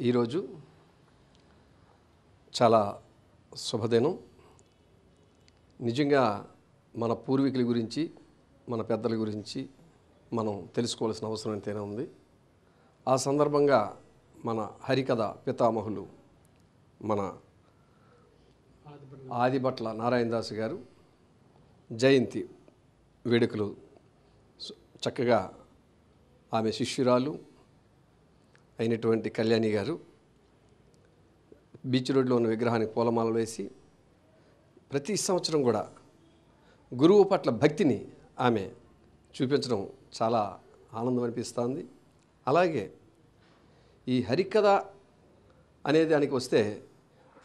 ఈరోజు చాలా శుభదినం. నిజంగా మన పూర్వీకుల గురించి, మన పెద్దల గురించి మనం తెలుసుకోవాల్సిన అవసరం ఎంతైనా ఉంది. ఆ సందర్భంగా మన హరికథ పితామహులు మన ఆదిభట్ల నారాయణదాసు గారు జయంతి వేడుకలు చక్కగా ఆమె శిష్యురాలు అయినటువంటి కళ్యాణి గారు బీచ్ రోడ్లో ఉన్న విగ్రహానికి పూలమాలలు వేసి ప్రతి సంవత్సరం కూడా గురువు పట్ల భక్తిని ఆమె చూపించడం చాలా ఆనందం అనిపిస్తుంది. అలాగే ఈ హరికథ అనే దానికి వస్తే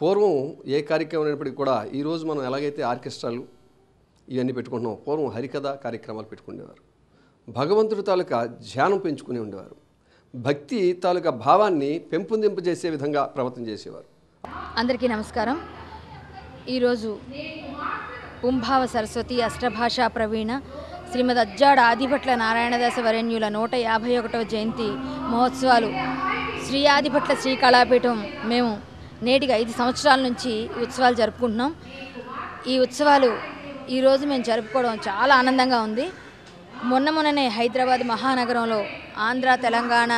పూర్వం ఏ కార్యక్రమం అయినప్పటికీ కూడా ఈరోజు మనం ఎలాగైతే ఆర్కెస్ట్రాలు ఇవన్నీ పెట్టుకుంటున్నాం, పూర్వం హరికథ కార్యక్రమాలు పెట్టుకునేవారు. భగవంతుడి తాలూకా ధ్యానం పెంచుకుని ఉండేవారు. భక్తి తాలూకా భావాన్ని పెంపొందింపజేసే విధంగా ప్రవర్తన చేసేవారు. అందరికీ నమస్కారం. ఈరోజు పుంభావ సరస్వతి అష్టభాషా ప్రవీణ శ్రీమద్ అజ్జాడ ఆదిభట్ల నారాయణదాస వరేణ్యుల 151వ జయంతి మహోత్సవాలు శ్రీ ఆదిభట్ల శ్రీ కళాపీఠం మేము నేటికి 5 సంవత్సరాల నుంచి ఈ ఉత్సవాలు జరుపుకుంటున్నాం. ఈ ఉత్సవాలు ఈరోజు మేము జరుపుకోవడం చాలా ఆనందంగా ఉంది. మొన్ననే హైదరాబాద్ మహానగరంలో ఆంధ్ర తెలంగాణ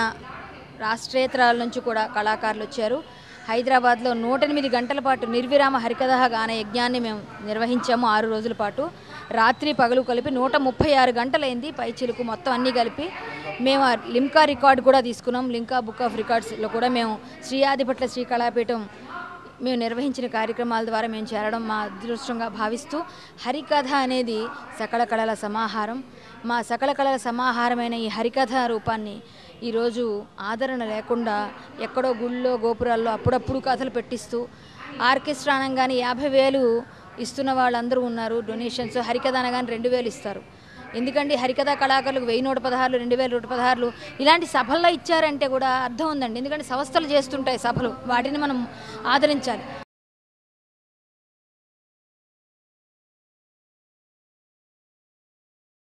రాష్ట్రేతరాల నుంచి కూడా కళాకారులు వచ్చారు. హైదరాబాద్లో 108 గంటల పాటు నిర్విరామ హరికథ గాన యజ్ఞాన్ని మేము నిర్వహించాము. 6 రోజుల పాటు రాత్రి పగలు కలిపి 136 గంటలైంది. పైచిలుకు మొత్తం అన్నీ కలిపి మేము లిమ్కా రికార్డు కూడా తీసుకున్నాం. లిమ్కా బుక్ ఆఫ్ రికార్డ్స్లో కూడా మేము శ్రీ ఆదిభట్ల శ్రీ కళాపీఠం మేము నిర్వహించిన కార్యక్రమాల ద్వారా మేము చేరడం మా అదృష్టంగా భావిస్తూ, హరికథ అనేది సకల కళల సమాహారం. మా సకల కళల సమాహారమైన ఈ హరికథ రూపాన్ని ఈరోజు ఆదరణ లేకుండా ఎక్కడో గుళ్ళో గోపురాల్లో అప్పుడప్పుడు కథలు పెట్టిస్తూ ఆర్కెస్ట్రా అనగానే 50,000 ఇస్తున్న వాళ్ళందరూ ఉన్నారు. డొనేషన్స్ హరికథ అనగానే 2,000 ఇస్తారు. ఎందుకంటే హరికథా కళాకారులకు 1,116, 2,116 ఇలాంటి సభల్లో ఇచ్చారంటే కూడా అర్థం ఉందండి. ఎందుకంటే సంస్థలు చేస్తుంటాయి సభలు, వాటిని మనం ఆదరించాలి.